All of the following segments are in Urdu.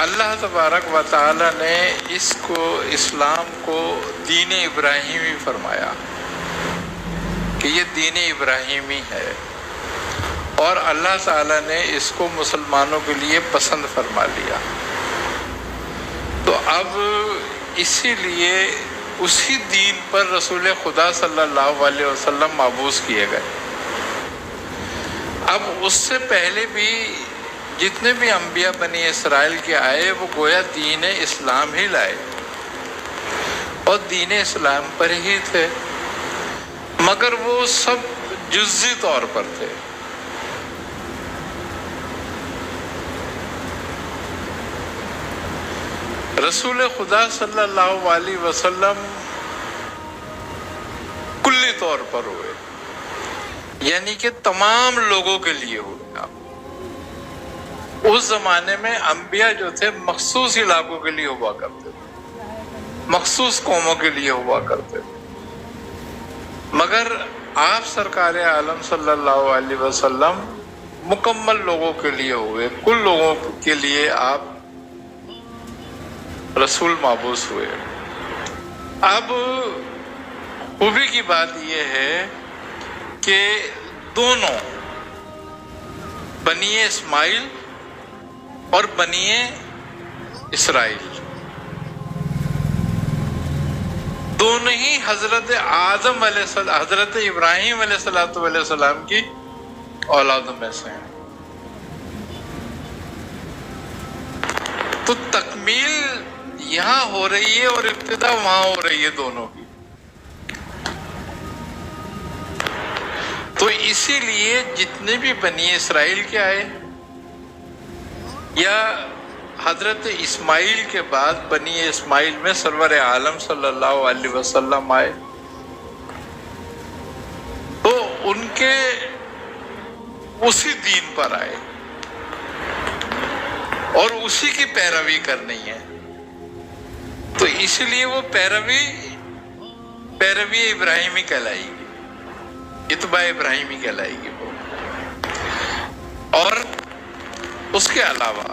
اللہ تبارک و تعالی نے اس کو اسلام کو دین ابراہیمی فرمایا کہ یہ دین ابراہیمی ہے، اور اللہ تعالیٰ نے اس کو مسلمانوں کے لیے پسند فرما لیا۔ تو اب اسی لیے اسی دین پر رسول خدا صلی اللہ علیہ وسلم مبعوث کیے گئے۔ اب اس سے پہلے بھی جتنے بھی انبیاء بنی اسرائیل کے آئے وہ گویا دین اسلام ہی لائے اور دین اسلام پر ہی تھے، مگر وہ سب جزئی طور پر تھے۔ رسول خدا صلی اللہ علیہ وسلم کلی طور پر ہوئے، یعنی کہ تمام لوگوں کے لیے ہوئے۔ اس زمانے میں انبیاء جو تھے مخصوص علاقوں کے لیے ہوا کرتے تھے، مخصوص قوموں کے لیے ہوا کرتے تھے، مگر آپ سرکار عالم صلی اللہ علیہ وسلم مکمل لوگوں کے لیے ہوئے، کل لوگوں کے لیے آپ رسول مبعوث ہوئے۔ اب خوبی کی بات یہ ہے کہ دونوں بنی اسماعیل اور بنی اسرائیل دونوں ہی حضرت آدم علیہ السلام، حضرت ابراہیم علیہ السلام کی اولادوں میں سے ہیں۔ تو تکمیل یہاں ہو رہی ہے اور ابتدا وہاں ہو رہی ہے دونوں کی۔ تو اسی لیے جتنے بھی بنی اسرائیل کے آئے یا حضرت اسماعیل کے بعد بنی اسماعیل میں سرور عالم صلی اللہ علیہ وسلم آئے، تو ان کے اسی دین پر آئے اور اسی کی پیروی کرنی ہے۔ تو اس لیے وہ پیروی ابراہیمی کہلائے گی، اتباع ابراہیمی کہلائے گی وہ۔ اور اس کے علاوہ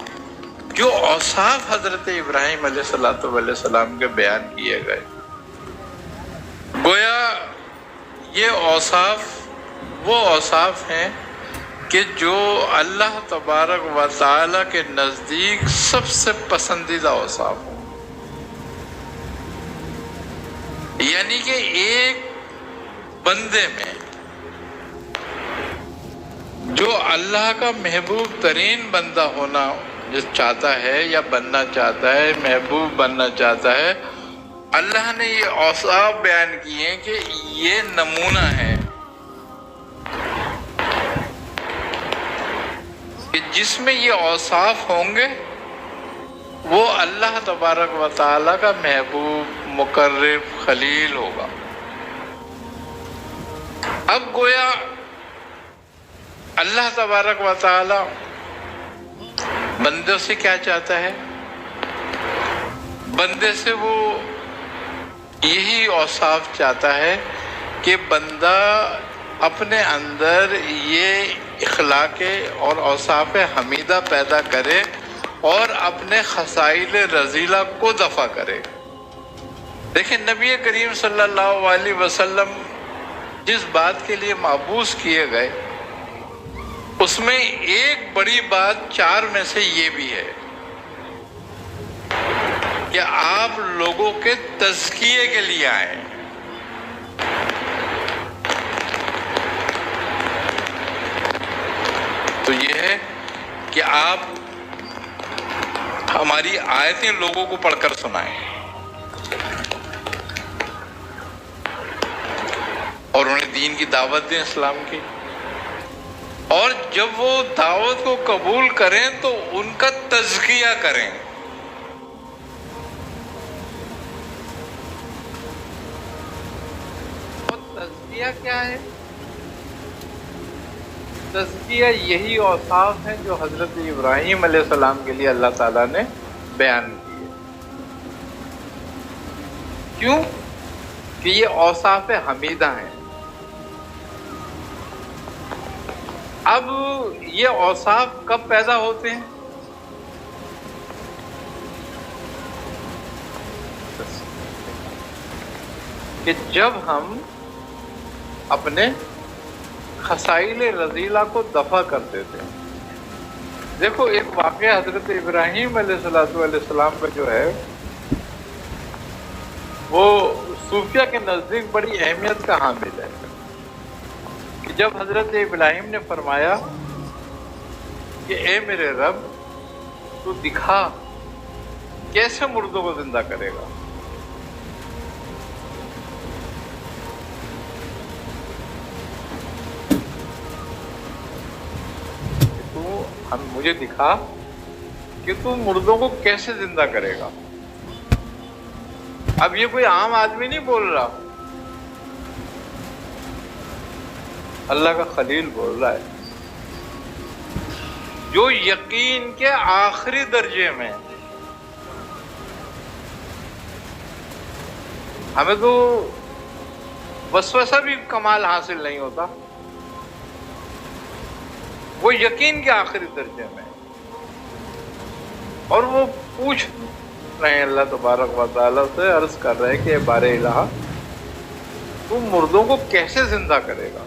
جو اوصاف حضرت ابراہیم علیہ السلام کے بیان کیے گئے، گویا یہ اوصاف وہ اوصاف ہیں کہ جو اللہ تبارک و تعالی کے نزدیک سب سے پسندیدہ اوصاف ہوں، یعنی کہ ایک بندے میں جو اللہ کا محبوب ترین بندہ ہونا جو چاہتا ہے یا بننا چاہتا ہے، محبوب بننا چاہتا ہے، اللہ نے یہ اوصاف بیان کیے ہیں کہ یہ نمونہ ہے کہ جس میں یہ اوصاف ہوں گے وہ اللہ تبارک و تعالیٰ کا محبوب، مقرب، خلیل ہوگا۔ اب گویا اللہ تبارک و تعالیٰ بندے سے کیا چاہتا ہے؟ بندے سے وہ یہی اوصاف چاہتا ہے کہ بندہ اپنے اندر یہ اخلاق اور اوصاف حمیدہ پیدا کرے اور اپنے خصائل رذیلہ کو دفع کرے۔ دیکھیں نبی کریم صلی اللہ علیہ وسلم جس بات کے لیے مبعوث کیے گئے اس میں ایک بڑی بات چار میں سے یہ بھی ہے کہ آپ لوگوں کے تزکیے کے لیے آئے۔ تو یہ ہے کہ آپ ہماری آیتیں لوگوں کو پڑھ کر سنائیں اور انہیں دین کی دعوت دیں، اسلام کی، اور جب وہ دعوت کو قبول کریں تو ان کا تزکیہ کریں۔ اور تزکیہ کیا ہے؟ تزکیہ یہی اوصاف ہیں جو حضرت ابراہیم علیہ السلام کے لیے اللہ تعالیٰ نے بیان کیے۔ کیوں؟ کہ یہ اوصاف حمیدہ ہیں۔ اب یہ اوصاف کب پیدا ہوتے ہیں؟ مقدس کہ جب ہم اپنے خسائل رذیلہ کو دفع کرتے تھے. دیکھو ایک واقعہ حضرت ابراہیم علیہ السلام کا جو ہے وہ صوفیہ کے نزدیک بڑی اہمیت کا حامل ہے کہ جب حضرت ابراہیم نے فرمایا کہ اے میرے رب تو دکھا کیسے مردوں کو زندہ کرے گا. مجھے دکھا کہ تو مردوں کو کیسے زندہ کرے گا. اب یہ کوئی عام آدمی نہیں بول رہا، اللہ کا خلیل بول رہا ہے جو یقین کے آخری درجے میں. ہمیں تو وسوسہ بھی کمال حاصل نہیں ہوتا، وہ یقین کے آخری درجے میں. اور وہ پوچھ رہے ہیں اللہ تبارک و تعالیٰ سے، عرض کر رہے ہیں کہ بار الہ تو مردوں کو کیسے زندہ کرے گا.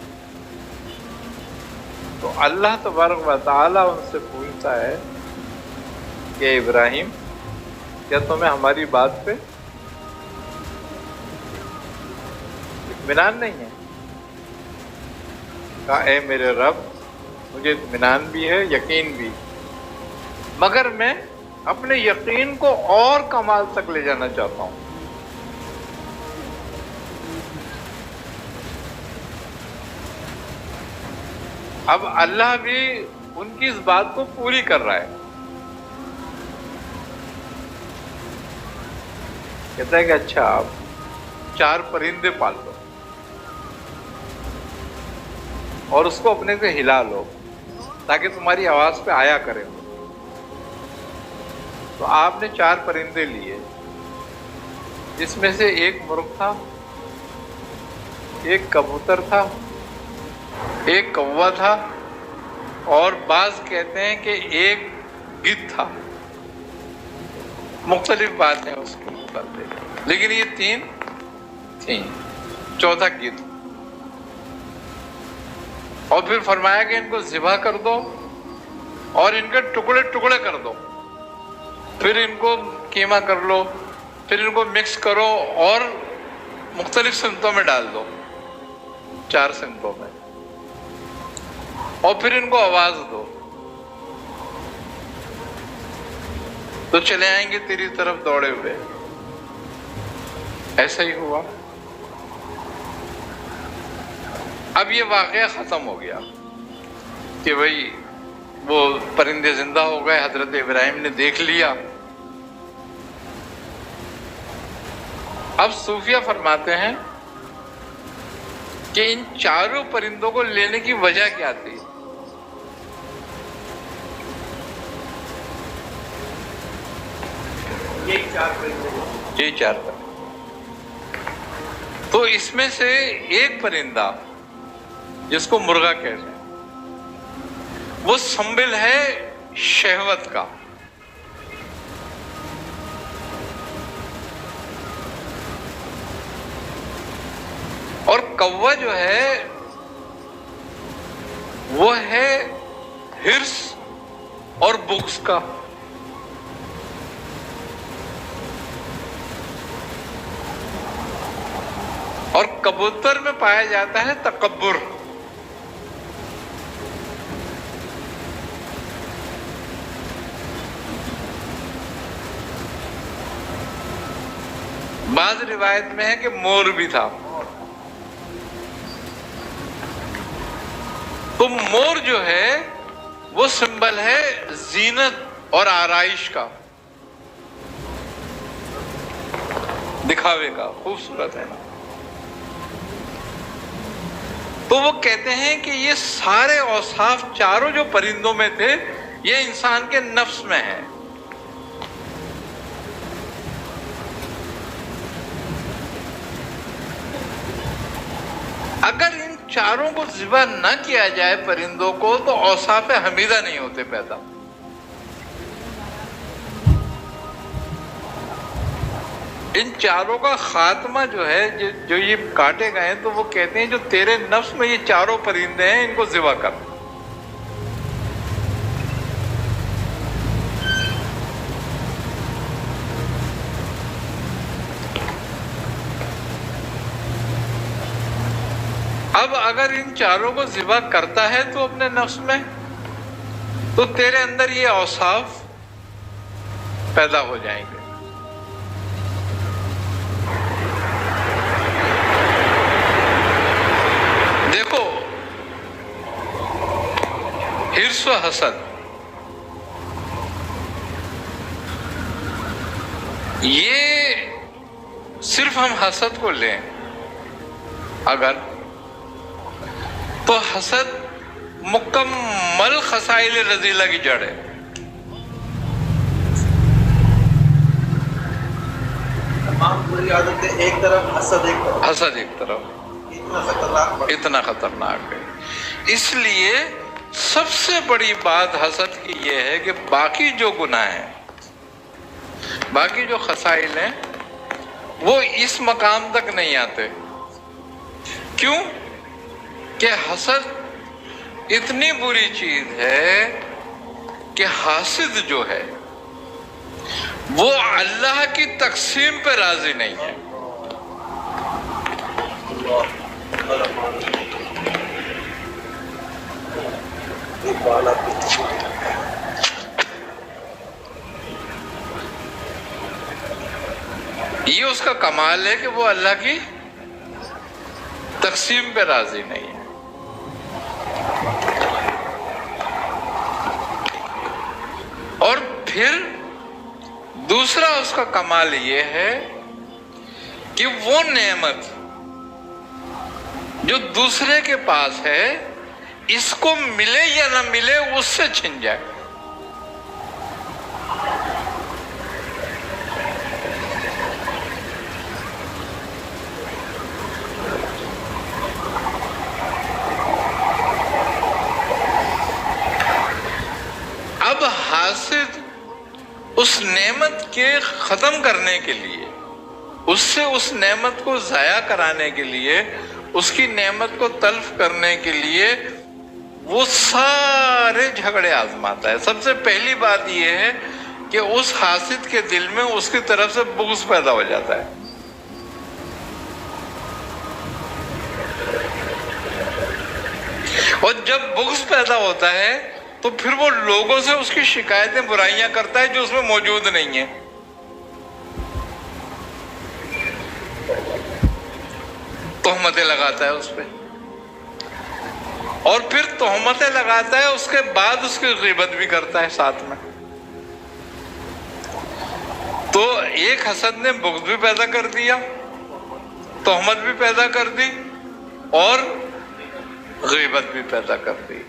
تو اللہ تبارک و تعالیٰ ان سے پوچھتا ہے کہ ابراہیم کیا تمہیں ہماری بات پہ اطمینان نہیں ہے؟ کہا اے میرے رب مجھے اطمینان بھی ہے، یقین بھی، مگر میں اپنے یقین کو اور کمال تک لے جانا چاہتا ہوں. اب اللہ بھی ان کی اس بات کو پوری کر رہا ہے. کہتا ہے کہ اچھا آپ 4 پرندے پال لو اور اس کو اپنے سے ہلا لو تاکہ تمہاری آواز پہ آیا کرے. تو آپ نے 4 پرندے لیے، جس میں سے ایک مرغ تھا، ایک کبوتر تھا، ایک کوا تھا، اور بعض کہتے ہیں کہ ایک گدھ تھا. مختلف باتیں اس کے متعلق، لیکن یہ 3 تھیں، چوتھا گدھ. اور پھر فرمایا کہ ان کو ذبح کر دو اور ان کے ٹکڑے ٹکڑے کر دو، پھر ان کو قیمہ کر لو، پھر ان کو مکس کرو اور مختلف سمتوں میں ڈال دو، 4 سمتوں میں، اور پھر ان کو آواز دو تو چلے آئیں گے تیری طرف دوڑے ہوئے. ایسا ہی ہوا. اب یہ واقعہ ختم ہو گیا کہ بھئی وہ پرندے زندہ ہو گئے، حضرت ابراہیم نے دیکھ لیا. اب صوفیہ فرماتے ہیں کہ ان 4 پرندوں کو لینے کی وجہ کیا تھی؟ یہی 4 پرندے. تو اس میں سے ایک پرندہ جس کو مرغا کہتے ہیں وہ سمبل ہے شہوت کا، اور کوا جو ہے وہ ہے ہرس اور بغض کا. اور کبوتر میں پایا جاتا ہے تکبر. بعض روایت میں ہے کہ مور بھی تھا. تو مور جو ہے وہ سمبل ہے زینت اور آرائش کا، دکھاوے کا، خوبصورت ہے. تو وہ کہتے ہیں کہ یہ سارے اوصاف 4 جو پرندوں میں تھے یہ انسان کے نفس میں ہیں. اگر ان 4 کو ذبح نہ کیا جائے پرندوں کو تو اوصاف حمیدہ نہیں ہوتے پیدا. ان چاروں کا خاتمہ جو ہے، جو یہ کاٹے گئے ہیں، تو وہ کہتے ہیں جو تیرے نفس میں یہ چاروں پرندے ہیں ان کو ذبح کر۔ اب اگر ان چاروں کو ذبح کرتا ہے تو اپنے نفس میں، تو تیرے اندر یہ اوصاف پیدا ہو جائیں گے۔ دیکھو، حرص و حسد، یہ صرف ہم حسد کو لیں اگر، تو حسد مکمل خصائل رذیلہ کی جڑ ہے۔ تمام بری عادتیں ایک طرف، حسد ایک طرف، حسد ایک طرف، اتنا خطرناک ہے۔ اس لیے سب سے بڑی بات حسد کی یہ ہے کہ باقی جو گناہ ہیں، باقی جو خصائل ہیں، وہ اس مقام تک نہیں آتے۔ کیوں؟ کہ حسد اتنی بری چیز ہے کہ حاسد جو ہے وہ اللہ کی تقسیم پہ راضی نہیں ہے۔ یہ اس کا کمال ہے کہ وہ اللہ کی تقسیم پہ راضی نہیں ہے۔ اور پھر دوسرا اس کا کمال یہ ہے کہ وہ نعمت جو دوسرے کے پاس ہے، اس کو ملے یا نہ ملے اس سے چھن جائے۔ اب حاسد اس نعمت کے ختم کرنے کے لیے، اس سے اس نعمت کو ضائع کرانے کے لیے، اس کی نعمت کو تلف کرنے کے لیے وہ سارے جھگڑے آزماتا ہے۔ سب سے پہلی بات یہ ہے کہ اس حاسد کے دل میں اس کی طرف سے بغض پیدا ہو جاتا ہے۔ اور جب بغض پیدا ہوتا ہے تو پھر وہ لوگوں سے اس کی شکایتیں، برائیاں کرتا ہے جو اس میں موجود نہیں ہیں۔ تہمتیں لگاتا ہے اس پہ، اور پھر تہمتیں لگاتا ہے، اس کے بعد اس کی غیبت بھی کرتا ہے ساتھ میں۔ تو ایک حسد نے بغض بھی پیدا کر دیا، تہمت بھی پیدا کر دی، اور غیبت بھی پیدا کر دی۔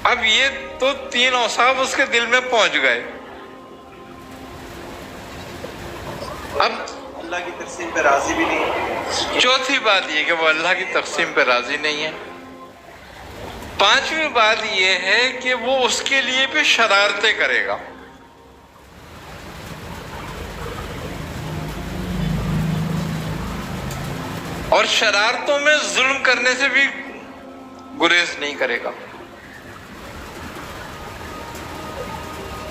اب یہ تو تین اوصاف اس کے دل میں پہنچ گئے۔ اب اللہ کی تقسیم پہ راضی بھی نہیں۔ چوتھی بات یہ کہ وہ اللہ کی تقسیم پہ راضی نہیں ہے۔ پانچویں بات یہ ہے کہ وہ اس کے لیے بھی شرارتیں کرے گا۔ اور شرارتوں میں ظلم کرنے سے بھی گریز نہیں کرے گا۔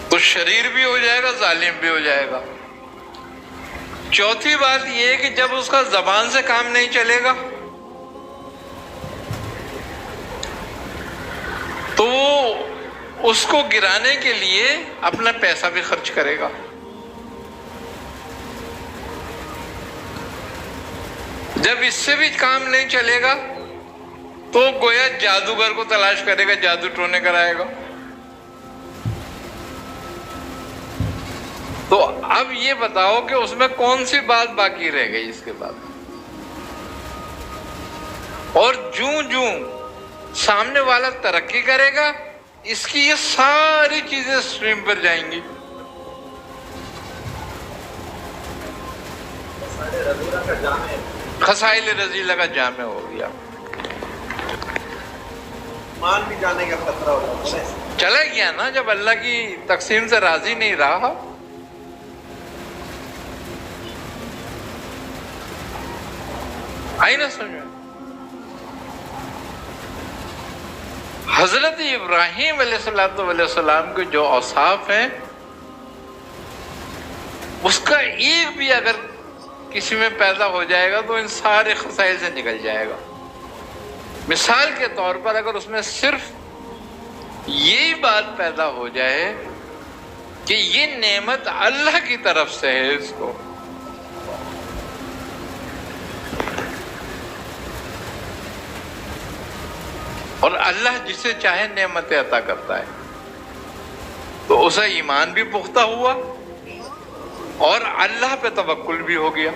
تو شریر بھی ہو جائے گا، ظالم بھی ہو جائے گا۔ چوتھی بات یہ ہے کہ جب اس کا زبان سے کام نہیں چلے گا تو وہ اس کو گرانے کے لیے اپنا پیسہ بھی خرچ کرے گا۔ جب اس سے بھی کام نہیں چلے گا تو گویا جادوگر کو تلاش کرے گا، جادو ٹونے کرائے گا۔ تو اب یہ بتاؤ کہ اس میں کون سی بات باقی رہ گئی اس کے بعد؟ اور جوں سامنے والا ترقی کرے گا، اس کی یہ ساری چیزیں اسٹریم پر جائیں گی۔ خصائل رذیلہ کا جامع ہو گیا، مان بھی جانے کا خطرہ ہوتا ہے۔ چلا گیا نا، جب اللہ کی تقسیم سے راضی نہیں رہا۔ آئی نا سمجھ میں؟ حضرت ابراہیم علیہ السلام کے جو اوصاف ہیں اس کا ایک بھی اگر کسی میں پیدا ہو جائے گا تو ان سارے خسائل سے نکل جائے گا. مثال کے طور پر اگر اس میں صرف یہی بات پیدا ہو جائے کہ یہ نعمت اللہ کی طرف سے ہے اس کو، اور اللہ جسے چاہے نعمتیں عطا کرتا ہے، تو اسے ایمان بھی پختہ ہوا اور اللہ پہ توکل بھی ہو گیا.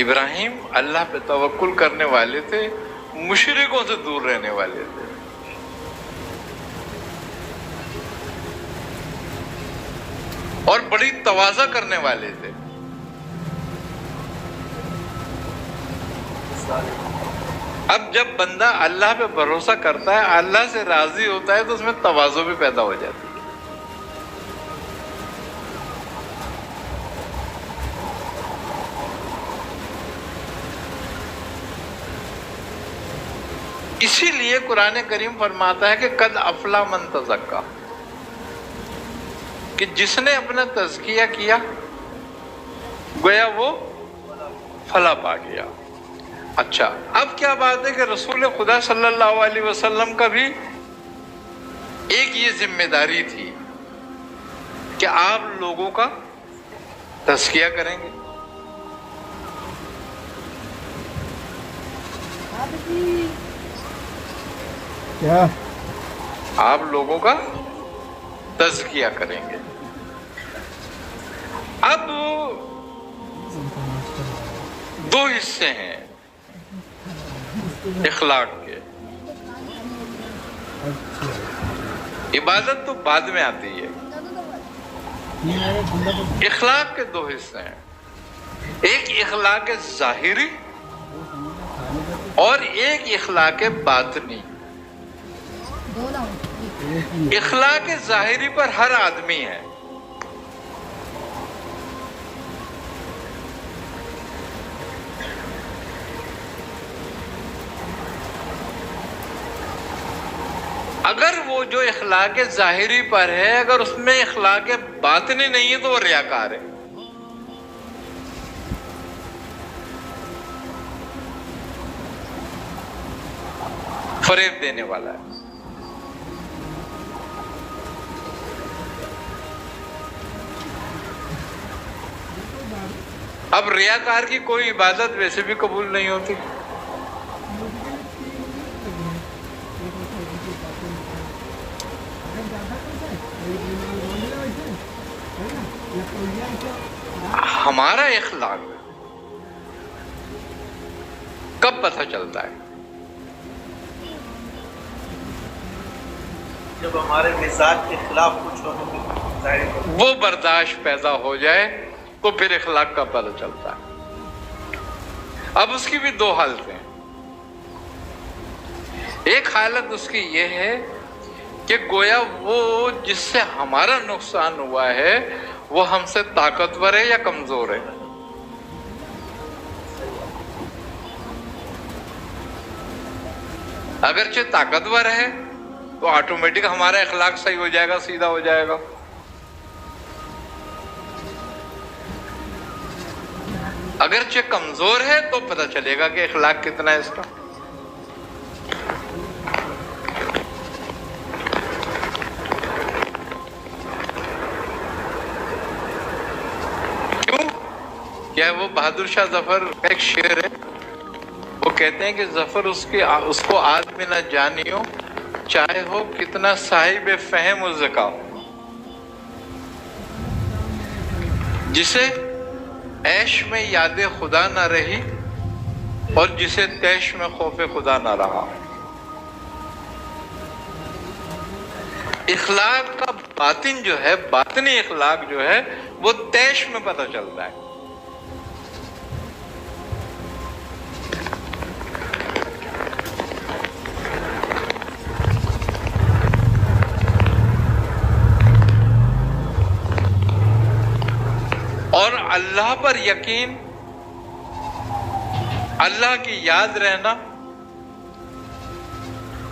ابراہیم اللہ پہ توکل کرنے والے تھے، مشرکوں سے دور رہنے والے تھے. اور بڑی تواضع کرنے والے تھے. اب جب بندہ اللہ پہ بھروسہ کرتا ہے، اللہ سے راضی ہوتا ہے، تو اس میں تواضع بھی پیدا ہو جاتی ہے. اسی لیے قرآن کریم فرماتا ہے کہ قد افلح من تزکا، کہ جس نے اپنا تزکیہ کیا گویا وہ فلاح پا گیا. اچھا، اب کیا بات ہے کہ رسول خدا صلی اللہ علیہ وسلم کا بھی ایک یہ ذمہ داری تھی کہ آپ لوگوں کا تزکیہ کریں گے. کیا آپ لوگوں کا تزکیہ کریں گے. اب دو حصے ہیں اخلاق کے. عبادت تو بعد میں آتی ہے. اخلاق کے دو حصے ہیں، ایک اخلاق ظاہری اور ایک اخلاق باطنی. اخلاق ظاہری پر ہر آدمی ہے. اگر وہ جو اخلاق ظاہری پر ہے، اگر اس میں اخلاق باطنی نہیں ہے تو وہ ریاکار ہے. فریب دینے والا ہے. اب ریاکار کی کوئی عبادت ویسے بھی قبول نہیں ہوتی. ہمارا اخلاق کب پتہ چلتا ہے؟ جب ہمارے مزاج کے خلاف کچھ ہو تو وہ برداشت پیدا ہو جائے تو پھر اخلاق کا پتہ چلتا ہے. اب اس کی بھی دو حالتیں ہیں. ایک حالت اس کی یہ ہے کہ گویا وہ جس سے ہمارا نقصان ہوا ہے وہ ہم سے طاقتور ہے یا کمزور ہے. اگرچہ طاقتور ہے تو آٹومیٹک ہمارا اخلاق صحیح ہو جائے گا، سیدھا ہو جائے گا. اگرچہ کمزور ہے تو پتہ چلے گا کہ اخلاق کتنا ہے اس کا. کیوں؟ کیا وہ بہادر شاہ ظفر کا ایک شعر ہے، وہ کہتے ہیں کہ ظفر اس کو آدمی نہ جانیو، چاہے ہو کتنا صاحب فہم و ذکا، جسے عیش میں یاد خدا نہ رہی اور جسے تیش میں خوف خدا نہ رہا. اخلاق کا باطن جو ہے، باطنی اخلاق جو ہے وہ تیش میں پتہ چلتا ہے. اللہ پر یقین، اللہ کی یاد رہنا،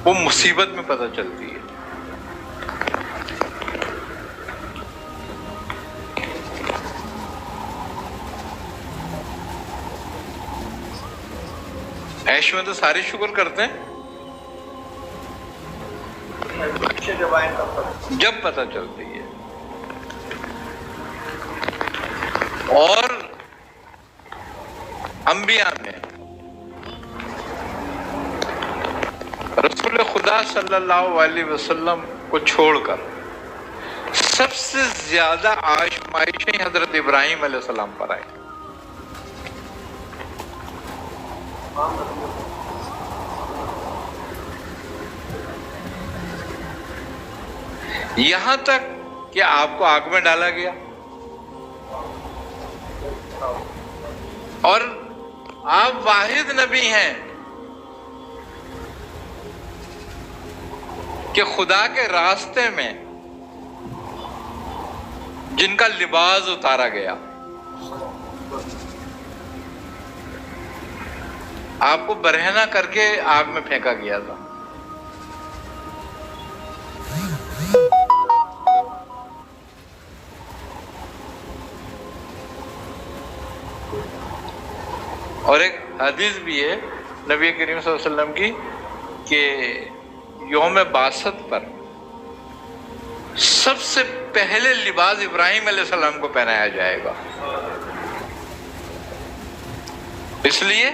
وہ مصیبت میں پتہ چلتی ہے۔ عیش میں تو سارے شکر کرتے ہیں، جب پتہ چلتی ہے۔ اور انبیاء میں رسول خدا صلی اللہ علیہ وسلم کو چھوڑ کر سب سے زیادہ آزمائشیں حضرت ابراہیم علیہ السلام پر آئی۔ یہاں تک کہ آپ کو آگ میں ڈالا گیا، اور آپ واحد نبی ہیں کہ خدا کے راستے میں جن کا لباس اتارا گیا، آپ کو برہنہ کر کے آگ میں پھینکا گیا تھا۔ اور ایک حدیث بھی ہے نبی کریم صلی اللہ علیہ وسلم کی کہ یوم بعثت پر سب سے پہلے لباس ابراہیم علیہ السلام کو پہنایا جائے گا، اس لیے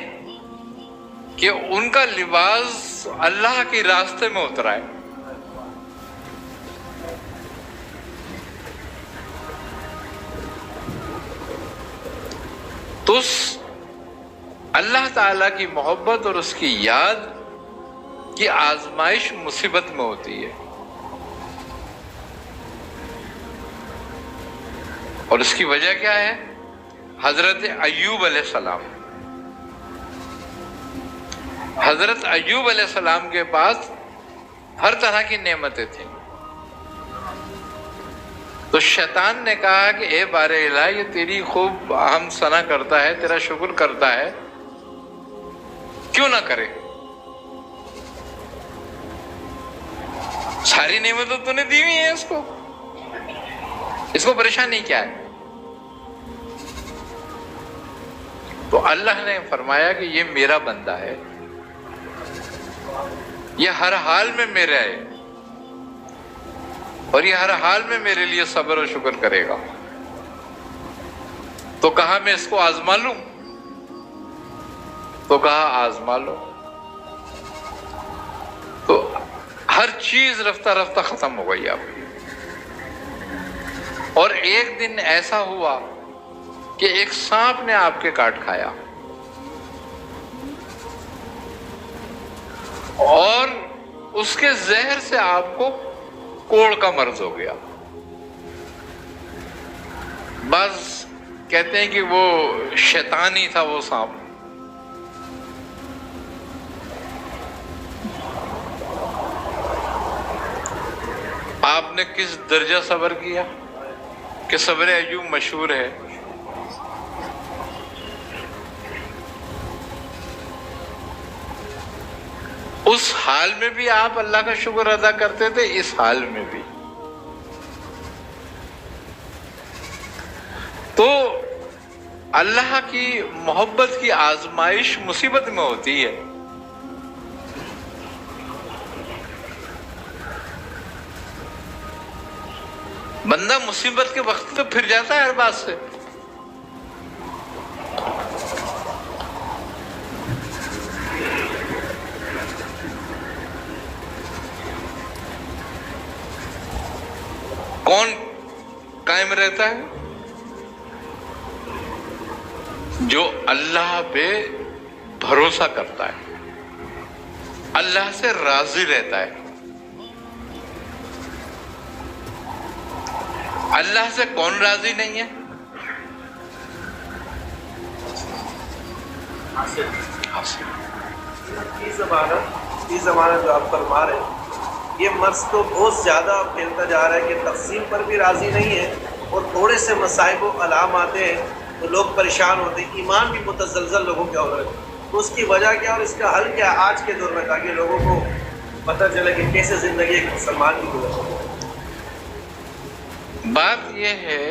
کہ ان کا لباس اللہ کے راستے میں اترا ہے۔ تو اللہ تعالیٰ کی محبت اور اس کی یاد کی آزمائش مصیبت میں ہوتی ہے، اور اس کی وجہ کیا ہے؟ حضرت ایوب علیہ السلام، حضرت ایوب علیہ السلام کے پاس ہر طرح کی نعمتیں تھیں، تو شیطان نے کہا کہ اے بار الہ، یہ تیری خوب حمد ثنا کرتا ہے، تیرا شکر کرتا ہے، کیوں نہ کرے؟ ساری نعمتیں تو نے دی ہوئی ہیں اس کو پریشانی کیا ہے؟ تو اللہ نے فرمایا کہ یہ میرا بندہ ہے، یہ ہر حال میں میرا ہے، اور یہ ہر حال میں میرے لیے صبر و شکر کرے گا۔ تو کہا میں اس کو آزما لوں، تو کہا آزما لو۔ تو ہر چیز رفتہ رفتہ ختم ہو گئی آپ کی۔ اور ایک دن ایسا ہوا کہ ایک سانپ نے آپ کے کاٹ کھایا، اور اس کے زہر سے آپ کو کوڑ کا مرض ہو گیا۔ بعض کہتے ہیں کہ وہ شیطانی تھا وہ سانپ۔ آپ نے کس درجہ صبر کیا کہ صبر ایوب مشہور ہے۔ اس حال میں بھی آپ اللہ کا شکر ادا کرتے تھے، اس حال میں بھی۔ تو اللہ کی محبت کی آزمائش مصیبت میں ہوتی ہے۔ بندہ مصیبت کے وقت تو پھر جاتا ہے ہر بات سے۔ کون قائم رہتا ہے؟ جو اللہ پہ بھروسہ کرتا ہے، اللہ سے راضی رہتا ہے۔ اللہ سے کون راضی نہیں ہے؟ یہ زمانہ جو آپ فرما رہے ہیں، یہ مرض تو بہت زیادہ پھیلتا جا رہا ہے کہ تقسیم پر بھی راضی نہیں ہے، اور تھوڑے سے مصائب و علام آتے ہیں تو لوگ پریشان ہوتے ہیں، ایمان بھی متزلزل لوگوں کے ہو رہے ہیں. تو اس کی وجہ کیا اور اس کا حل کیا آج کے دور میں، تاکہ لوگوں کو پتہ چلے کہ کیسے زندگی ایک مسلمان کی گزرتی ہے؟ بات یہ ہے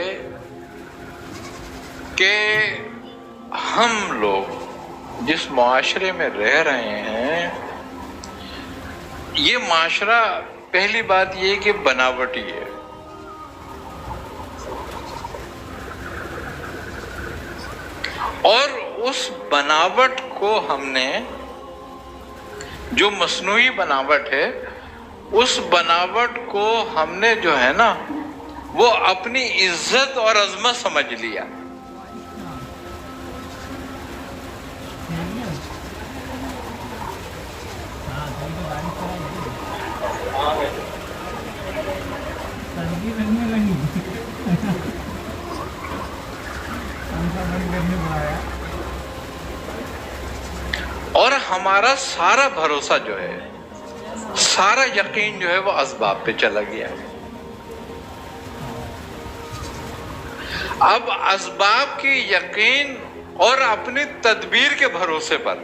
کہ ہم لوگ جس معاشرے میں رہ رہے ہیں، یہ معاشرہ پہلی بات یہ کہ بناوٹی ہے. اور اس بناوٹ کو ہم نے، جو مصنوعی بناوٹ ہے، اس بناوٹ کو ہم نے جو ہے نا وہ اپنی عزت اور عظمت سمجھ لیا. اور ہمارا سارا بھروسہ جو ہے، سارا یقین جو ہے وہ اسباب پہ چلا گیا ہے. اب اسباب کی یقین اور اپنی تدبیر کے بھروسے پر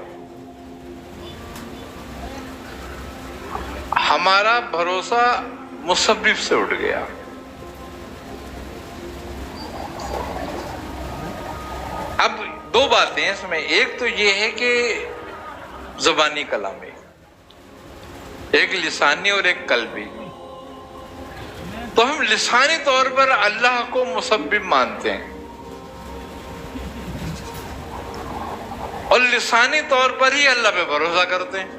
ہمارا بھروسہ مسبب سے اٹھ گیا. اب دو باتیں ہیں اس میں، ایک تو یہ ہے کہ زبانی کلامی، ایک لسانی اور ایک قلبی. تو ہم لسانی طور پر اللہ کو مسبب مانتے ہیں اور لسانی طور پر ہی اللہ پہ بھروسہ کرتے ہیں،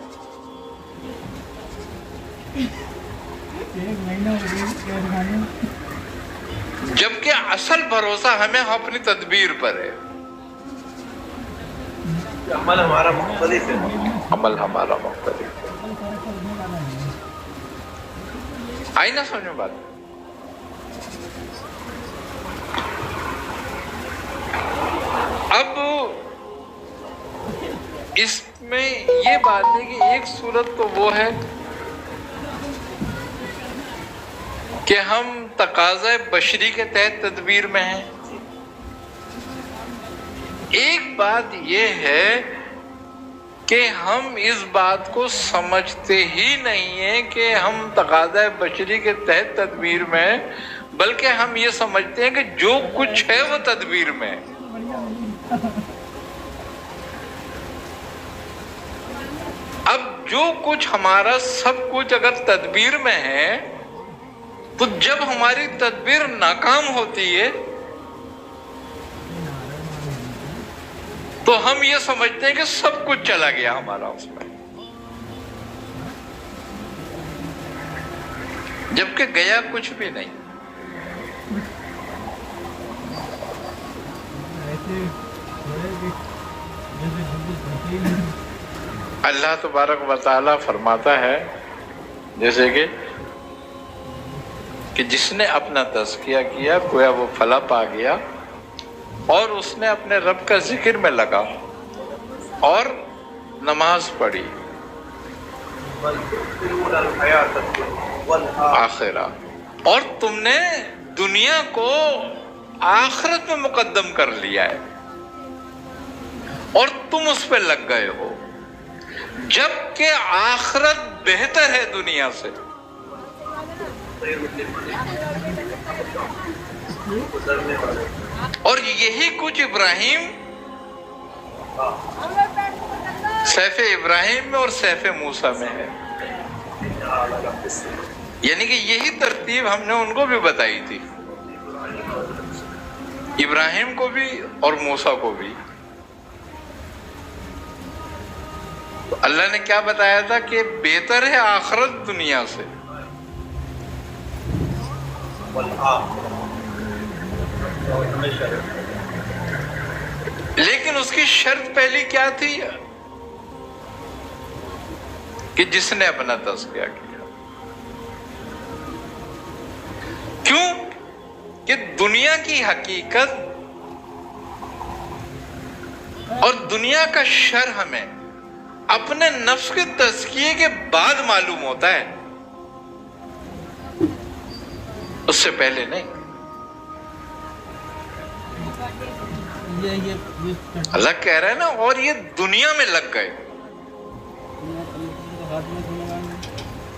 جبکہ اصل بھروسہ ہمیں اپنی تدبیر پر ہے. عمل ہمارا مختلف ہے. عمل ہمارا مختلف ہے. آئی نہ سمجھ میں بات؟ اب اس میں یہ بات ہے کہ ایک صورت تو وہ ہے کہ ہم تقاضۂ بشری کے تحت تدبیر میں ہیں. ایک بات یہ ہے کہ ہم اس بات کو سمجھتے ہی نہیں ہیں کہ ہم تقاضۂ بشری کے تحت تدبیر میں ہیں، بلکہ ہم یہ سمجھتے ہیں کہ جو کچھ ہے وہ تدبیر میں ہے. اب جو کچھ ہمارا سب کچھ اگر تدبیر میں ہے، تو جب ہماری تدبیر ناکام ہوتی ہے تو ہم یہ سمجھتے ہیں کہ سب کچھ چلا گیا ہمارا اس میں، جبکہ گیا کچھ بھی نہیں. اللہ تبارک و تعالی فرماتا ہے جیسے کہ جس نے اپنا تزکیہ کیا گویا وہ فلاح پا گیا، اور اس نے اپنے رب کا ذکر میں لگا اور نماز پڑھی آخرہ، اور تم نے دنیا کو آخرت میں مقدم کر لیا ہے اور تم اس پہ لگ گئے ہو، جبکہ آخرت بہتر ہے دنیا سے. اور یہی کچھ ابراہیم، سیف ابراہیم میں اور سیف موسیٰ میں ہے. یعنی کہ یہی ترتیب ہم نے ان کو بھی بتائی تھی، ابراہیم کو بھی اور موسیٰ کو بھی. تو اللہ نے کیا بتایا تھا کہ بہتر ہے آخرت دنیا سے. لیکن اس کی شرط پہلی کیا تھی کہ جس نے اپنا تزکیہ کیا. کیوں کہ دنیا کی حقیقت اور دنیا کا شر ہمیں اپنے نفس کے تزکیے کے بعد معلوم ہوتا ہے، اس سے پہلے نہیں. اللہ کہہ رہا ہے نا، اور یہ دنیا میں لگ گئے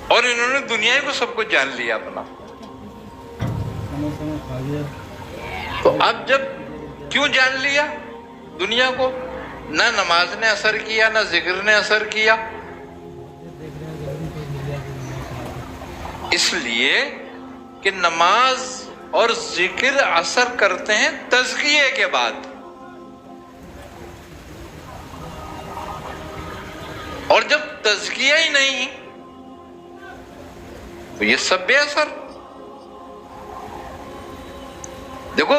اور انہوں نے دنیا کو سب کچھ جان لیا اپنا. تو اب جب کیوں جان لیا دنیا کو؟ نہ نماز نے اثر کیا، نہ ذکر نے اثر کیا. اس لیے کہ نماز اور ذکر اثر کرتے ہیں تزکیے کے بعد، اور جب تزکیہ ہی نہیں تو یہ سب بے اثر. دیکھو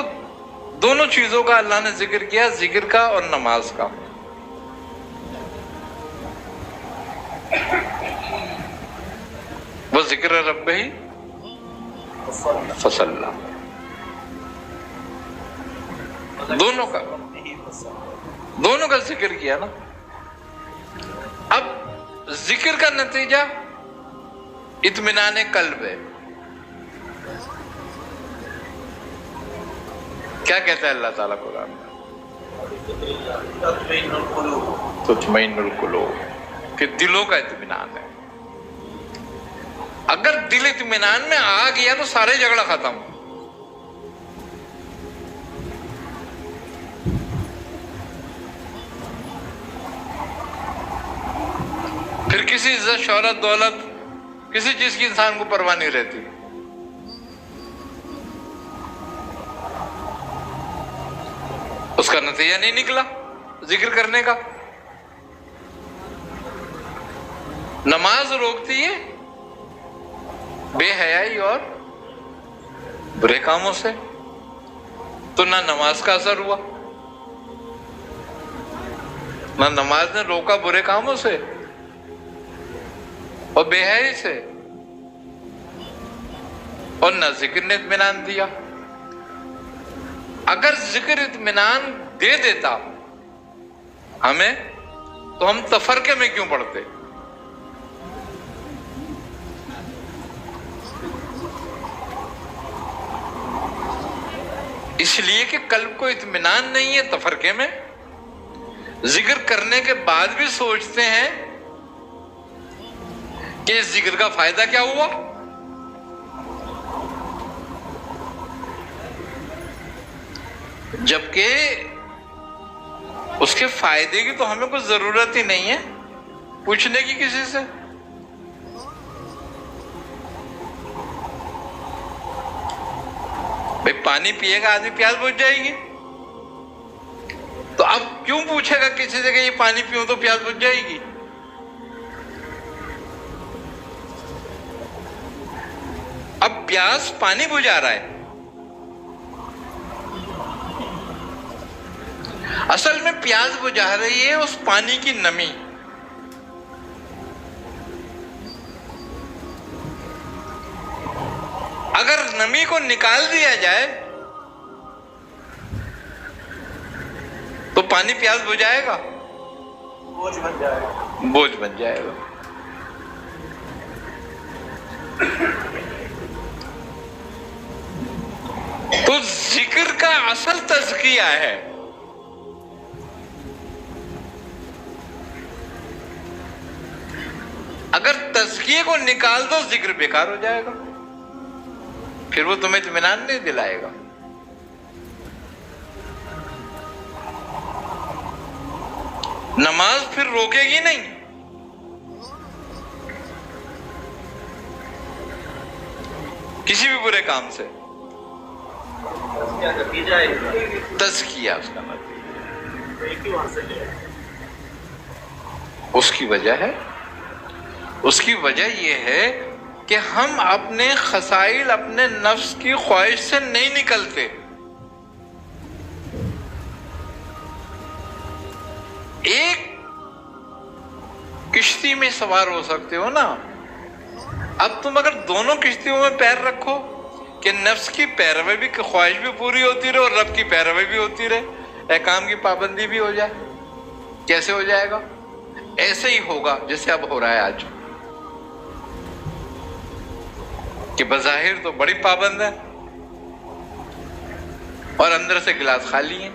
دونوں چیزوں کا اللہ نے ذکر کیا، ذکر کا اور نماز کا. وہ ذکر رب ہی فصلہ، دونوں کا ذکر کیا نا. اب ذکر کا نتیجہ اطمینان قلب ہے. کیا کہتا ہے اللہ تعالیٰ قرآن میں؟ تطمئن القلوب، کہ دلوں کا اطمینان ہے. اگر دل اطمینان میں آ گیا تو سارے جھگڑا ختم. پھر کسی عزت، شہرت، دولت، کسی چیز کی انسان کو پرواہ نہیں رہتی. اس کا نتیجہ نہیں نکلا ذکر کرنے کا. نماز روکتی ہے بے حیائی اور برے کاموں سے، تو نہ نماز کا اثر ہوا، نہ نماز نے روکا برے کاموں سے اور بے حیائی سے، اور نہ ذکر نے اطمینان دیا. اگر ذکر اطمینان دے دیتا ہمیں تو ہم تفرقے میں کیوں پڑتے؟ اس لیے کہ قلب کو اطمینان نہیں ہے تفرقے میں. ذکر کرنے کے بعد بھی سوچتے ہیں کہ اس ذکر کا فائدہ کیا ہوا. جبکہ اس کے فائدے کی تو ہمیں کوئی ضرورت ہی نہیں ہے پوچھنے کی کسی سے. بھئی پانی پیے گا آدمی، پیاس بجھ جائے گی، تو اب کیوں پوچھے گا کسی سے کہ یہ پانی پیوں تو پیاس بجھ جائے گی؟ اب پیاس پانی بجھا رہا ہے. اصل میں پیاس بجھا رہی ہے اس پانی کی نمی. اگر نمی کو نکال دیا جائے تو پانی پیاس بجھائے گا؟ بوجھ بن جائے گا. بوجھ بن جائے گا. تو ذکر کا اصل تزکیہ ہے. اگر تزکیے کو نکال دو ذکر بیکار ہو جائے گا، پھر وہ تمہیں اطمینان نہیں دلائے گا. نماز پھر روکے گی نہیں. کسی بھی برے کام سے تزکیہ اس کا نتیجہ. اس کی وجہ ہے، اس کی وجہ یہ ہے کہ ہم اپنے خصائل، اپنے نفس کی خواہش سے نہیں نکلتے. ایک کشتی میں سوار ہو سکتے ہو نا. اب تم اگر دونوں کشتیوں میں پیر رکھو کہ نفس کی پیروی بھی، خواہش بھی پوری ہوتی رہے اور رب کی پیروی بھی ہوتی رہے، احکام کی پابندی بھی ہو جائے، کیسے ہو جائے گا؟ ایسے ہی ہوگا جیسے اب ہو رہا ہے آج، کہ بظاہر تو بڑی پابند ہے اور اندر سے گلاس خالی ہیں.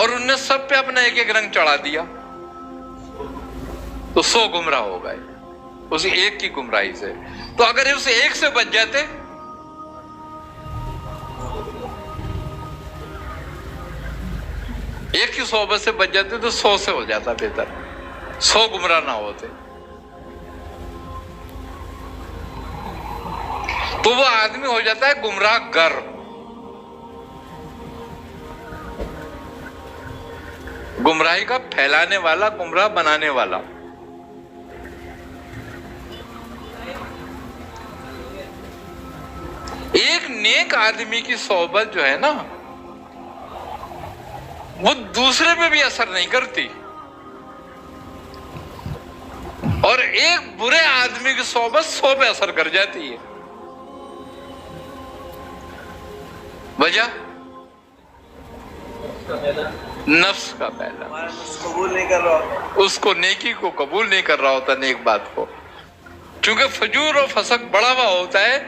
اور انہوں نے سب پہ اپنا ایک ایک رنگ چڑھا دیا تو 100 گمراہ ہو گئے اس ایک کی گمراہی سے. تو اگر اس ایک سے بچ جاتے، ایک کی صحبت سے بچ جاتے تو 100 سے ہو جاتا بہتر، 100 گمراہ نہ ہوتے. تو وہ آدمی ہو جاتا ہے گمراہ گر. گمراہی کا پھیلانے والا، گمراہ بنانے والا. ایک نیک آدمی کی صحبت جو ہے نا وہ دوسرے پہ بھی اثر نہیں کرتی، اور ایک برے آدمی کی صحبت 100 پہ اثر کر جاتی ہے. وجہ نفس کا پہلا قبول نہیں کر رہا ہوتا، اس کو نیکی کو قبول نہیں کر رہا ہوتا، نیک بات کو. چونکہ فجور اور فسق بڑا ہوا ہوتا ہے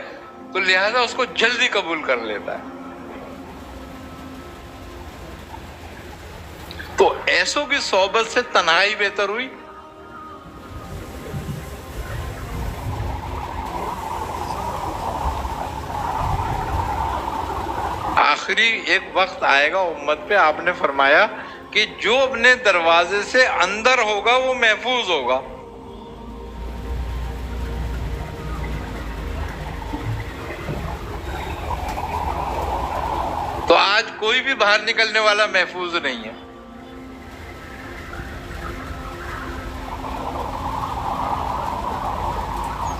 تو لہذا اس کو جلدی قبول کر لیتا ہے. تو ایسوں کی صحبت سے تنہائی بہتر ہوئی. آخری ایک وقت آئے گا امت پہ، آپ نے فرمایا کہ جو اپنے دروازے سے اندر ہوگا وہ محفوظ ہوگا. تو آج کوئی بھی باہر نکلنے والا محفوظ نہیں ہے.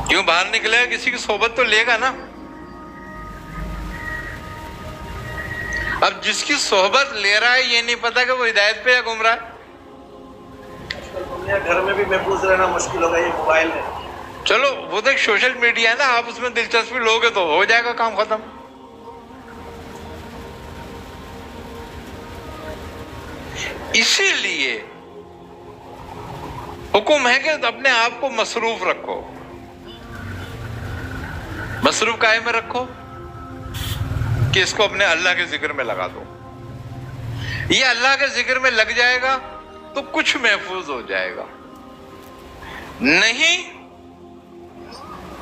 کیوں باہر نکلے گا؟ کسی کی صحبت تو لے گا نا. اب جس کی صحبت لے رہا ہے یہ نہیں پتا کہ وہ ہدایت پہ یا گمراہ ہے. گھر میں بھی محفوظ رہنا مشکل ہوگا، یہ موبائل ہے. چلو وہ تو ایک سوشل میڈیا ہے نا، آپ اس میں دلچسپی لوگے تو ہو جائے گا کام ختم. اسی لیے حکم ہے کہ اپنے آپ کو مصروف رکھو. مصروف کائے میں رکھو کہ اس کو اپنے اللہ کے ذکر میں لگا دو. یہ اللہ کے ذکر میں لگ جائے گا تو کچھ محفوظ ہو جائے گا، نہیں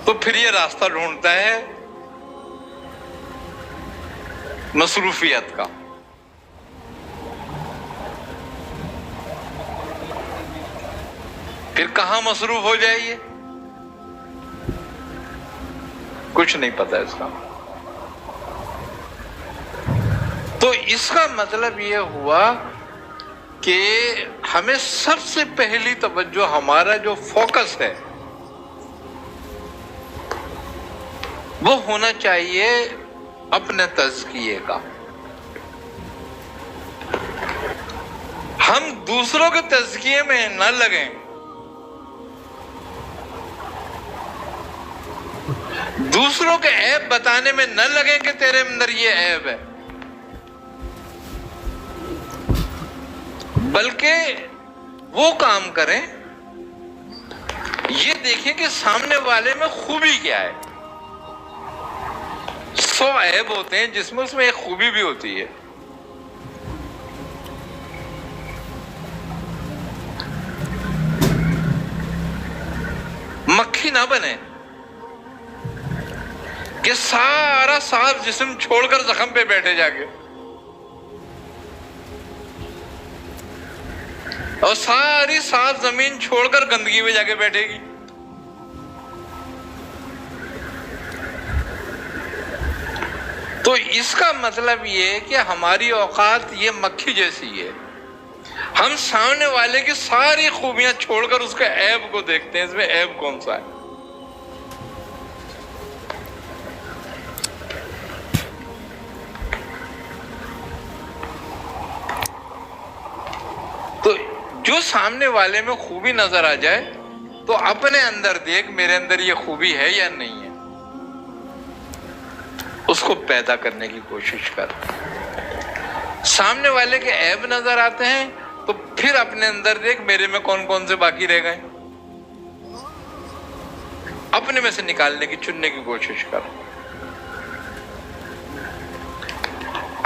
تو پھر یہ راستہ ڈھونڈتا ہے مصروفیت کا. پھر کہاں مصروف ہو جائے یہ کچھ نہیں پتا اس کا. تو اس کا مطلب یہ ہوا کہ ہمیں سب سے پہلی توجہ، ہمارا جو فوکس ہے وہ ہونا چاہیے اپنے تزکیے کا. ہم دوسروں کے تزکیے میں نہ لگیں، دوسروں کے عیب بتانے میں نہ لگیں کہ تیرے اندر یہ عیب ہے، بلکہ وہ کام کریں، یہ دیکھیں کہ سامنے والے میں خوبی کیا ہے. 100 عیب ہوتے ہیں جس میں اس میں ایک خوبی بھی ہوتی ہے. مکھی نہ بنے کہ سارا صاف جسم چھوڑ کر زخم پہ بیٹھے جا کے، اور ساری صاف زمین چھوڑ کر گندگی میں جا کے بیٹھے گی. تو اس کا مطلب یہ کہ ہماری اوقات یہ مکھی جیسی ہے، ہم سامنے والے کی ساری خوبیاں چھوڑ کر اس کے عیب کو دیکھتے ہیں، اس میں عیب کون سا ہے. تو جو سامنے والے میں خوبی نظر آ جائے تو اپنے اندر دیکھ میرے اندر یہ خوبی ہے یا نہیں ہے، اس کو پیدا کرنے کی کوشش کر. سامنے والے کے عیب نظر آتے ہیں تو پھر اپنے اندر دیکھ میرے میں کون کون سے باقی رہ گئے، اپنے میں سے نکالنے کی، چننے کی کوشش کر.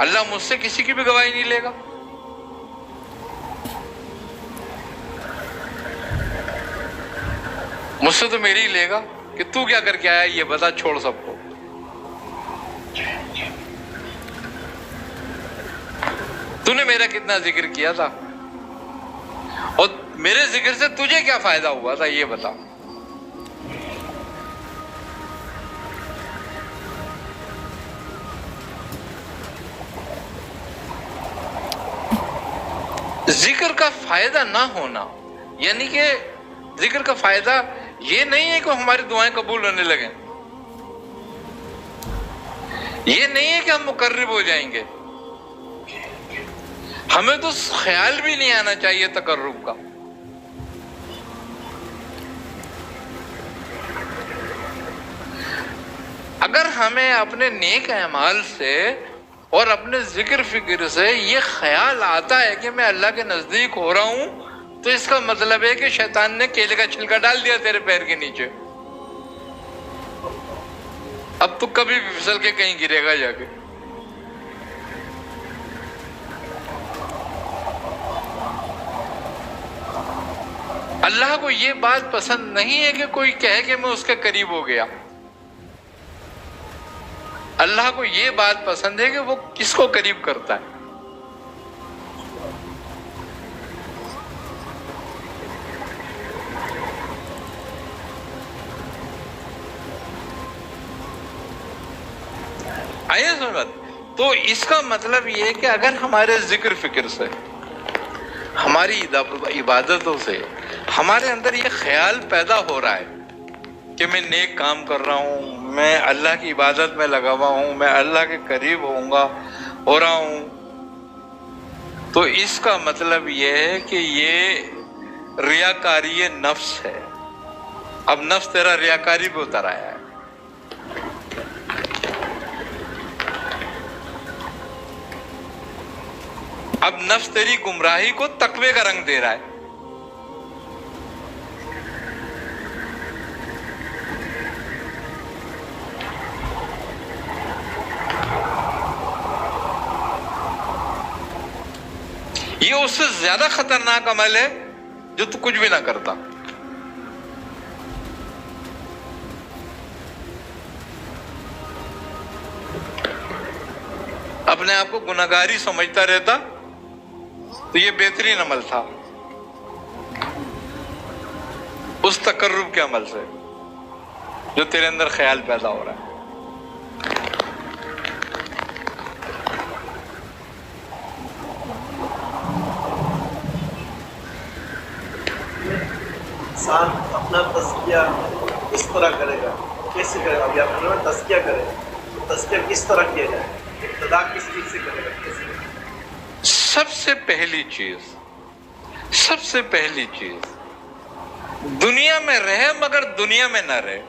اللہ مجھ سے کسی کی بھی گواہی نہیں لے گا. مجھ سے تو میری ہی لے گا کہ تو کیا کر کے آیا یہ بتا، چھوڑ سب کو. تو نے میرا کتنا ذکر کیا تھا اور میرے ذکر سے تجھے کیا فائدہ ہوا تھا یہ بتا. ذکر کا فائدہ نہ ہونا یعنی کہ ذکر کا فائدہ یہ نہیں ہے کہ ہماری دعائیں قبول ہونے لگیں، یہ نہیں ہے کہ ہم مقرب ہو جائیں گے. ہمیں تو خیال بھی نہیں آنا چاہیے تقرب کا. اگر ہمیں اپنے نیک اعمال سے اور اپنے ذکر فکر سے یہ خیال آتا ہے کہ میں اللہ کے نزدیک ہو رہا ہوں، تو اس کا مطلب ہے کہ شیطان نے کیلے کا چھلکا ڈال دیا تیرے پیر کے نیچے. اب تو کبھی بھی پھسل کے کہیں گرے گا جا کے. اللہ کو یہ بات پسند نہیں ہے کہ کوئی کہے کہ میں اس کے قریب ہو گیا. اللہ کو یہ بات پسند ہے کہ وہ کس کو قریب کرتا ہے. آئیے سمجھ. تو اس کا مطلب یہ ہے کہ اگر ہمارے ذکر فکر سے، ہماری عبادتوں سے ہمارے اندر یہ خیال پیدا ہو رہا ہے کہ میں نیک کام کر رہا ہوں، میں اللہ کی عبادت میں لگا ہوا ہوں، میں اللہ کے قریب ہو رہا ہوں، تو اس کا مطلب یہ ہے کہ یہ ریاکاری نفس ہے. اب نفس تیرا ریاکاری پہ اتر آیا ہے. اب نفس تیری گمراہی کو تقوی کا رنگ دے رہا ہے. یہ اس سے زیادہ خطرناک عمل ہے جو تو کچھ بھی نہ کرتا. اپنے آپ کو گناہگاری سمجھتا رہتا تو یہ بہترین عمل تھا اس تقرب کے عمل سے جو تیرے اندر خیال پیدا ہو رہا ہے. انسان اپنا تزکیہ کس طرح کرے گا، کیسے کرے گا؟ ابھی آپ نے تزکیہ کرے تو تزکیہ کس طرح کیا جائے، ابتدا کس چیز سے کرے گا، کیسے کرے گا؟ سب سے پہلی چیز دنیا میں رہے مگر دنیا میں نہ رہے.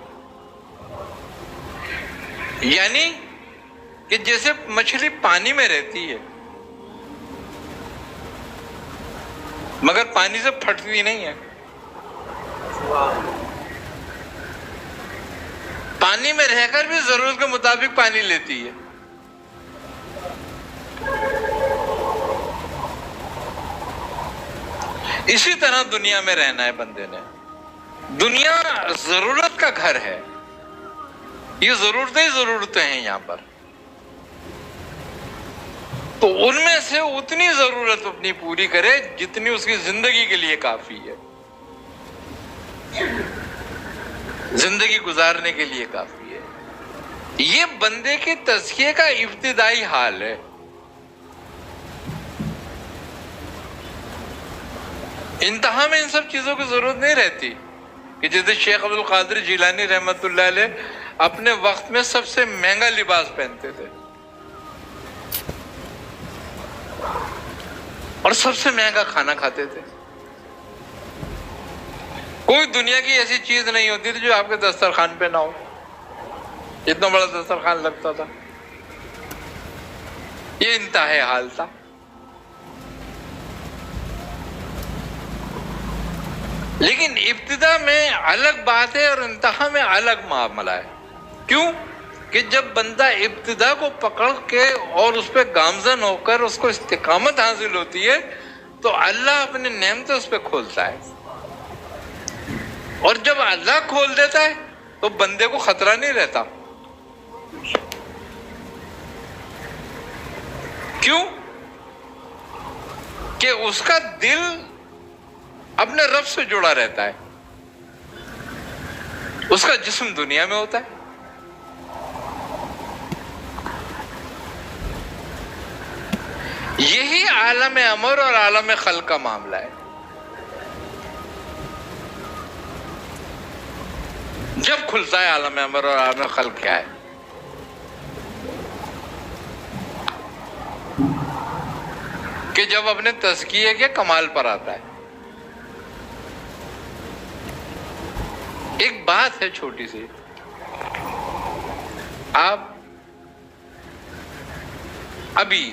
یعنی کہ جیسے مچھلی پانی میں رہتی ہے مگر پانی سے پھٹتی نہیں ہے، پانی میں رہ کر بھی ضرورت کے مطابق پانی لیتی ہے. اسی طرح دنیا میں رہنا ہے بندے نے. دنیا ضرورت کا گھر ہے، یہ ضرورتیں ہیں یہاں پر. تو ان میں سے اتنی ضرورت اپنی پوری کرے جتنی اس کی زندگی کے لیے کافی ہے، زندگی گزارنے کے لیے کافی ہے. یہ بندے کے تزکیے کا ابتدائی حال ہے. انتہا میں ان سب چیزوں کی ضرورت نہیں رہتی کہ جیسے شیخ عبد القادر جیلانی رحمت اللہ علیہ اپنے وقت میں سب سے مہنگا لباس پہنتے تھے اور سب سے مہنگا کھانا کھاتے تھے. کوئی دنیا کی ایسی چیز نہیں ہوتی تھی جو آپ کے دسترخوان پہ نہ ہو. اتنا بڑا دسترخوان لگتا تھا. یہ انتہائی حال تھا. لیکن ابتدا میں الگ بات ہے اور انتہا میں الگ معاملہ ہے. کیوں کہ جب بندہ ابتدا کو پکڑ کے اور اس پہ گامزن ہو کر اس کو استقامت حاصل ہوتی ہے تو اللہ اپنے نعمتیں اس پہ کھولتا ہے. اور جب اللہ کھول دیتا ہے تو بندے کو خطرہ نہیں رہتا. کیوں؟ کہ اس کا دل اپنے رب سے جڑا رہتا ہے، اس کا جسم دنیا میں ہوتا ہے. یہی عالم امر اور عالم خلق کا معاملہ ہے. جب کھلتا ہے عالم امر اور عالم خلق کیا ہے؟ کہ جب اپنے تزکیے کے کمال پر آتا ہے. ایک بات ہے چھوٹی سی، آپ ابھی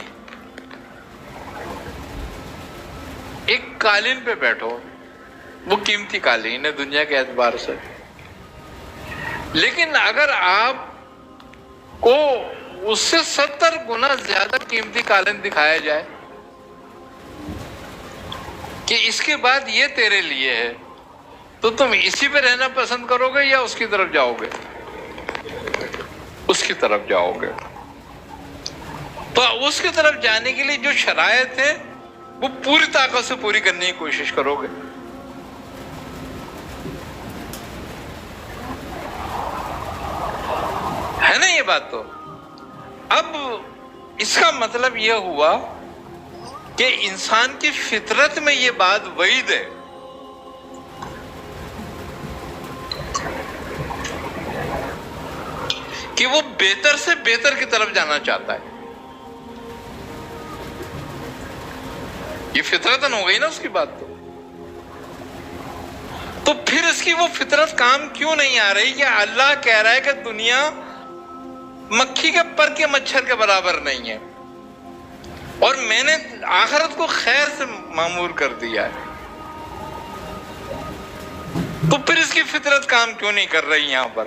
ایک قالین پہ بیٹھو، وہ قیمتی قالین ہے دنیا کے اعتبار سے، لیکن اگر آپ کو اس سے 70 گنا زیادہ قیمتی قالین دکھایا جائے کہ اس کے بعد یہ تیرے لیے ہے، تو تم اسی پہ رہنا پسند کرو گے یا اس کی طرف جاؤ گے؟ اس کی طرف جاؤ گے. تو اس کی طرف جانے کے لیے جو شرائط ہے وہ پوری طاقت سے پوری کرنے کی کوشش کرو گے. ہے نا یہ بات؟ تو اب اس کا مطلب یہ ہوا کہ انسان کی فطرت میں یہ بات وعید ہے کہ وہ بہتر سے بہتر کی طرف جانا چاہتا ہے. یہ فطرتاً ہو گئی نا اس کی بات. تو پھر اس کی وہ فطرت کام کیوں نہیں آ رہی کہ اللہ کہہ رہا ہے کہ دنیا مکھی کے پر کے مچھر کے برابر نہیں ہے، اور میں نے آخرت کو خیر سے معمور کر دیا ہے. تو پھر اس کی فطرت کام کیوں نہیں کر رہی یہاں پر؟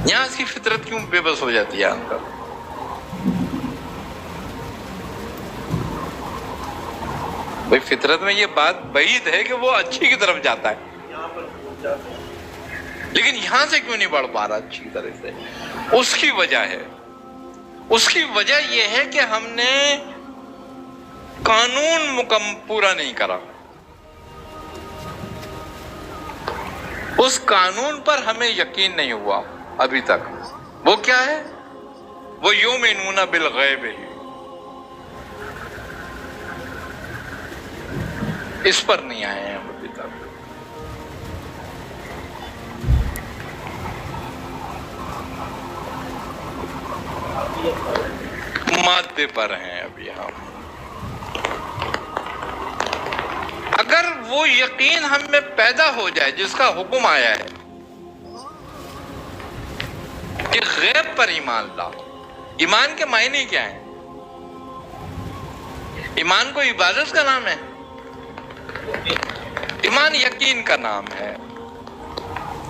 یہاں اس کی فطرت کیوں بے بس ہو جاتی ہے؟ ان کا بھئی فطرت میں یہ بات بعید ہے کہ وہ اچھی کی طرف جاتا ہے، لیکن یہاں سے کیوں نہیں بڑھ پا رہا اچھی طرح سے؟ اس کی وجہ ہے، اس کی وجہ یہ ہے کہ ہم نے قانون پورا نہیں کرا. اس قانون پر ہمیں یقین نہیں ہوا ابھی تک. وہ کیا ہے؟ وہ یؤمنون بالغیب ہے. اس پر نہیں آئے ہیں ہم ابھی تک. مادے پر ہیں ابھی ہم. اگر وہ یقین ہم میں پیدا ہو جائے جس کا حکم آیا ہے کہ غیب پر ایمان لا. ایمان کے معنی کیا ہیں؟ ایمان کو عبادت کا نام ہے؟ ایمان یقین کا نام ہے.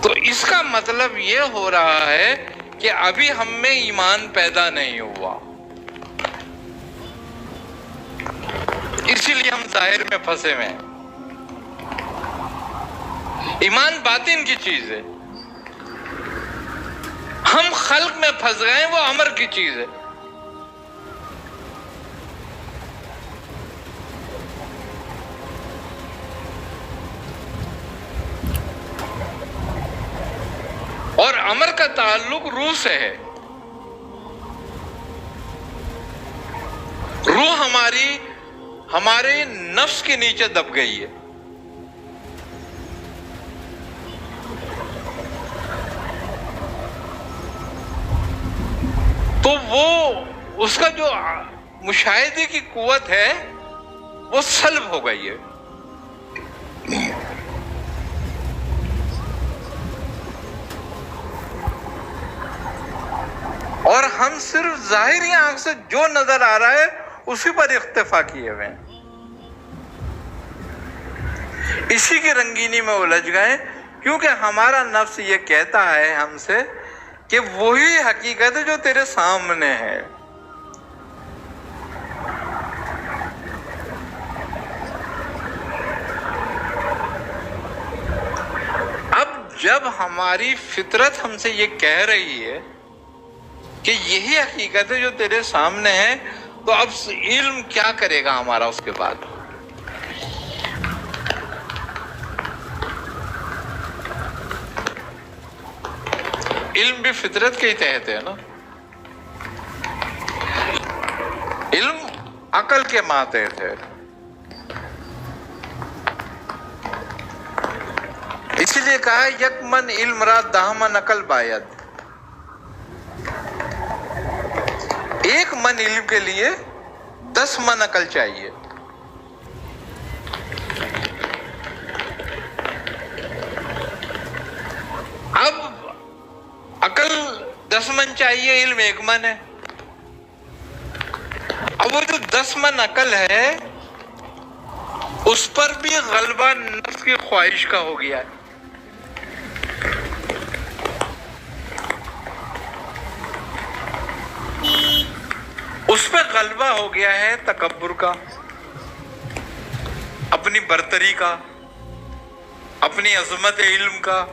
تو اس کا مطلب یہ ہو رہا ہے کہ ابھی ہم میں ایمان پیدا نہیں ہوا، اسی لیے ہم ظاہر میں پھنسے ہوئے ہیں. ایمان باطن کی چیز ہے، ہم خلق میں پھنس گئے ہیں، وہ امر کی چیز ہے. اور امر کا تعلق روح سے ہے. روح ہمارے نفس کے نیچے دب گئی ہے. تو وہ اس کا جو مشاہدے کی قوت ہے وہ سلب ہو گئی ہے. اور ہم صرف ظاہری آنکھ سے جو نظر آ رہا ہے اسی پر اکتفا کیے ہوئے ہیں. اسی کی رنگینی میں الجھ گئے، کیونکہ ہمارا نفس یہ کہتا ہے ہم سے کہ وہی حقیقت ہے جو تیرے سامنے ہے. جب ہماری فطرت ہم سے یہ کہہ رہی ہے کہ یہی حقیقت ہے جو تیرے سامنے ہے، تو اب علم کیا کرے گا ہمارا اس کے بعد؟ علم بھی فطرت کے ہی تحت ہے نا، علم عقل کے ماتحت ہے. اسی لیے کہا ہے یک من علم را دامن عقل باید. ایک من علم کے لیے 10 من عقل چاہیے. اب عقل 10 من چاہیے، علم 1 من ہے. اب وہ جو 10 من عقل ہے اس پر بھی غلبہ نفس کی خواہش کا ہو گیا ہے. اس پہ غلبہ ہو گیا ہے تکبر کا، اپنی برتری کا، اپنی عظمت علم کا.